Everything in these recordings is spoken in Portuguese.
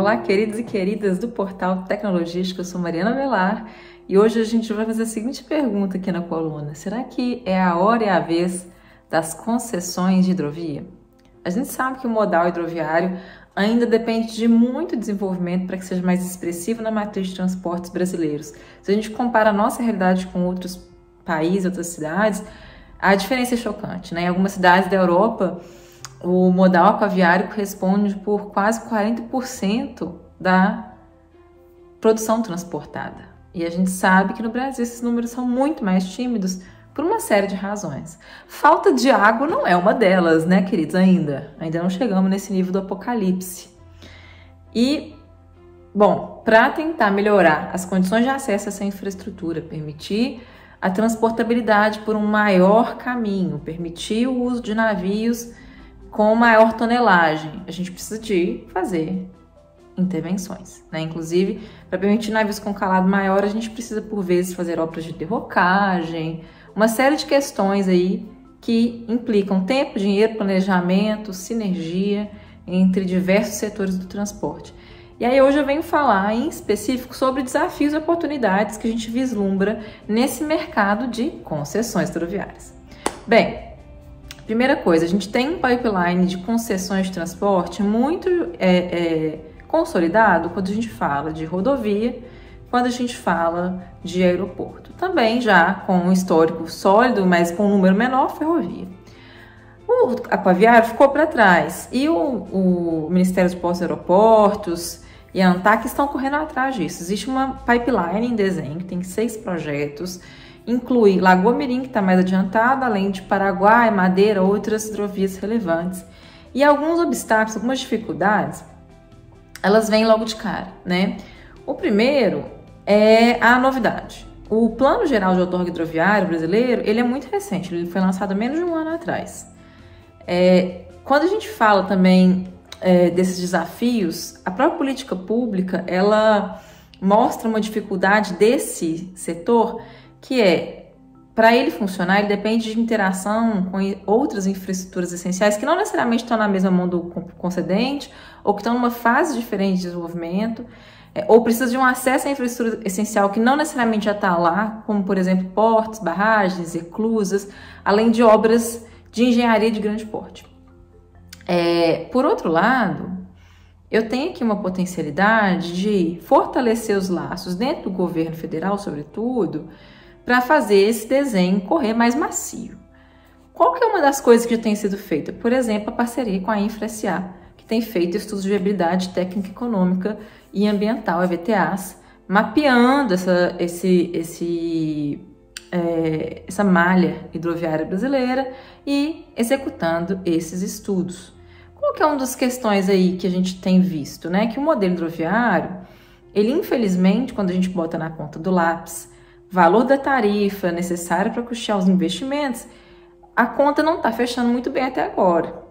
Olá, queridos e queridas do Portal Tecnologístico, eu sou Mariana Velar e hoje a gente vai fazer a seguinte pergunta aqui na coluna: será que é a hora e a vez das concessões de hidrovia? A gente sabe que o modal hidroviário ainda depende de muito desenvolvimento para que seja mais expressivo na matriz de transportes brasileiros. Se a gente compara a nossa realidade com outros países, outras cidades, a diferença é chocante, né? Em algumas cidades da Europa, o modal aquaviário corresponde por quase 40% da produção transportada. E a gente sabe que no Brasil esses números são muito mais tímidos por uma série de razões. Falta de água não é uma delas, né, queridos? Ainda não chegamos nesse nível do apocalipse. E, bom, para tentar melhorar as condições de acesso a essa infraestrutura, permitir a transportabilidade por um maior caminho, permitir o uso de navios com maior tonelagem, a gente precisa de fazer intervenções, né? Inclusive, para permitir navios com calado maior, a gente precisa, por vezes, fazer obras de derrocagem, uma série de questões aí que implicam tempo, dinheiro, planejamento, sinergia entre diversos setores do transporte. E aí hoje eu venho falar em específico sobre desafios e oportunidades que a gente vislumbra nesse mercado de concessões hidroviárias. Bem, primeira coisa, a gente tem um pipeline de concessões de transporte muito consolidado quando a gente fala de rodovia, quando a gente fala de aeroporto. Também já com um histórico sólido, mas com um número menor, ferrovia. O aquaviário ficou para trás e o Ministério dos Portos e Aeroportos e a ANTAQ estão correndo atrás disso. Existe uma pipeline em desenho, que tem 6 projetos, inclui Lagoa Mirim, que está mais adiantada, além de Paraguai, Madeira, outras hidrovias relevantes. E alguns obstáculos, algumas dificuldades, elas vêm logo de cara, né? O primeiro é a novidade. O Plano Geral de Outorga Hidroviário brasileiro, ele é muito recente, ele foi lançado há menos de um ano atrás. Quando a gente fala também desses desafios, a própria política pública, ela mostra uma dificuldade desse setor, que para ele funcionar, ele depende de interação com outras infraestruturas essenciais que não necessariamente estão na mesma mão do concedente ou que estão numa fase diferente de desenvolvimento, ou precisa de um acesso à infraestrutura essencial que não necessariamente já está lá, como, por exemplo, portos, barragens, eclusas, além de obras de engenharia de grande porte. Por outro lado, eu tenho aqui uma potencialidade de fortalecer os laços dentro do governo federal, sobretudo, para fazer esse desenho correr mais macio. Qual que é uma das coisas que já tem sido feita? Por exemplo, a parceria com a Infra-SA, que tem feito estudos de viabilidade técnica, econômica e ambiental, EVTAs, mapeando essa malha hidroviária brasileira e executando esses estudos. Qual que é uma das questões aí que a gente tem visto, né? Que o modelo hidroviário, ele infelizmente, quando a gente bota na conta do lápis, valor da tarifa necessária para custear os investimentos, a conta não está fechando muito bem até agora.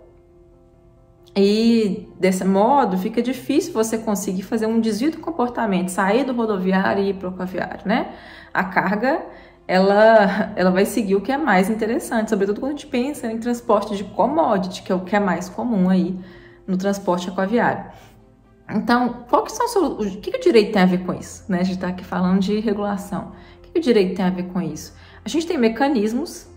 E desse modo fica difícil você conseguir fazer um desvio do comportamento, sair do rodoviário e ir para o aquaviário, né? A carga, ela vai seguir o que é mais interessante, sobretudo quando a gente pensa em transporte de commodity, que é o que é mais comum aí no transporte aquaviário. Então, o que o direito tem a ver com isso? Né? A gente está aqui falando de regulação. O que o direito tem a ver com isso? A gente tem mecanismos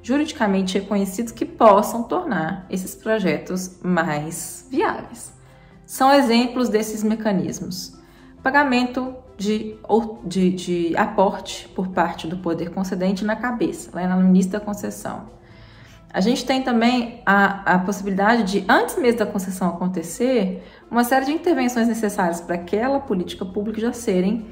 juridicamente reconhecidos que possam tornar esses projetos mais viáveis. São exemplos desses mecanismos: pagamento de aporte por parte do poder concedente na cabeça, lá no início da concessão. A gente tem também a possibilidade de, antes mesmo da concessão acontecer, uma série de intervenções necessárias para aquela política pública já serem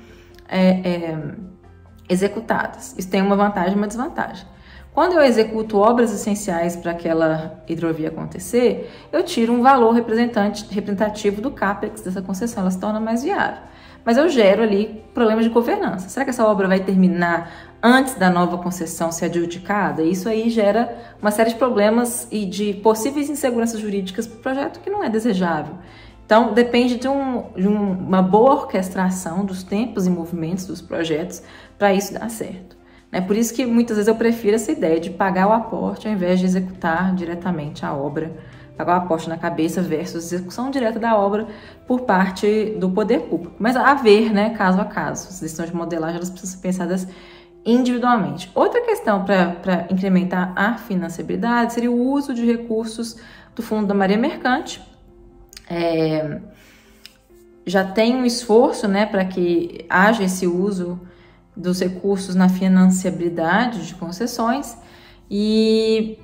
executadas. Isso tem uma vantagem e uma desvantagem. Quando eu executo obras essenciais para aquela hidrovia acontecer, eu tiro um valor representativo do CAPEX dessa concessão, ela se torna mais viável. Mas eu gero ali problemas de governança. Será que essa obra vai terminar antes da nova concessão ser adjudicada? Isso aí gera uma série de problemas e de possíveis inseguranças jurídicas para o projeto que não é desejável. Então, depende de uma boa orquestração dos tempos e movimentos dos projetos para isso dar certo. É por isso que muitas vezes eu prefiro essa ideia de pagar o aporte ao invés de executar diretamente a obra pagar o aporte na cabeça versus execução direta da obra por parte do poder público. Mas a ver, né, caso a caso. As decisões de modelagem elas precisam ser pensadas individualmente. Outra questão para incrementar a financiabilidade seria o uso de recursos do Fundo da Marinha Mercante. Já tem um esforço, né, para que haja esse uso dos recursos na financiabilidade de concessões e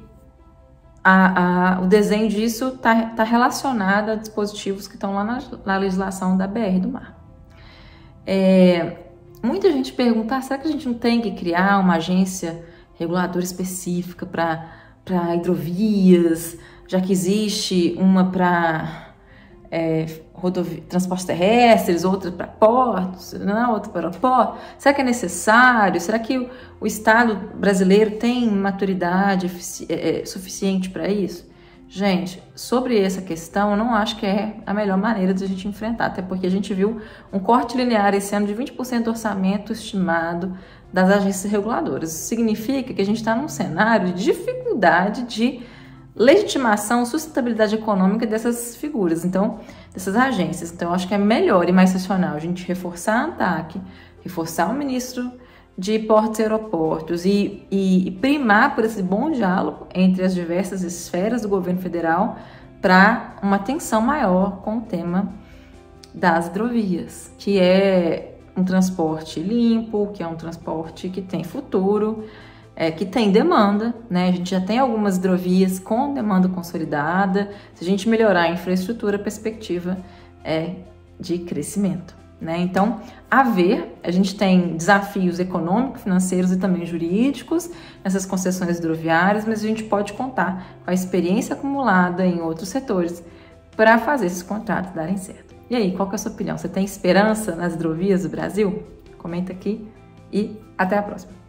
o desenho disso está relacionado a dispositivos que estão lá na legislação da BR do Mar. Muita gente pergunta, será que a gente não tem que criar uma agência reguladora específica para hidrovias, já que existe uma para transportes terrestres, outra para portos, outra para aeroportos? Será que é necessário? Será que o Estado brasileiro tem maturidade suficiente para isso? Gente, sobre essa questão, eu não acho que é a melhor maneira de a gente enfrentar, até porque a gente viu um corte linear esse ano de 20% do orçamento estimado das agências reguladoras. Isso significa que a gente está num cenário de dificuldade de legitimação, sustentabilidade econômica dessas figuras, então, dessas agências. Então, eu acho que é melhor e mais racional a gente reforçar a ANTAQ, reforçar o ministro de Portos e Aeroportos e primar por esse bom diálogo entre as diversas esferas do governo federal para uma atenção maior com o tema das hidrovias, que é um transporte limpo, que é um transporte que tem futuro, que tem demanda, né? A gente já tem algumas hidrovias com demanda consolidada. Se a gente melhorar a infraestrutura, a perspectiva é de crescimento, né? Então, a gente tem desafios econômicos, financeiros e também jurídicos nessas concessões hidroviárias, mas a gente pode contar com a experiência acumulada em outros setores para fazer esses contratos darem certo. E aí, qual que é a sua opinião? Você tem esperança nas hidrovias do Brasil? Comenta aqui e até a próxima.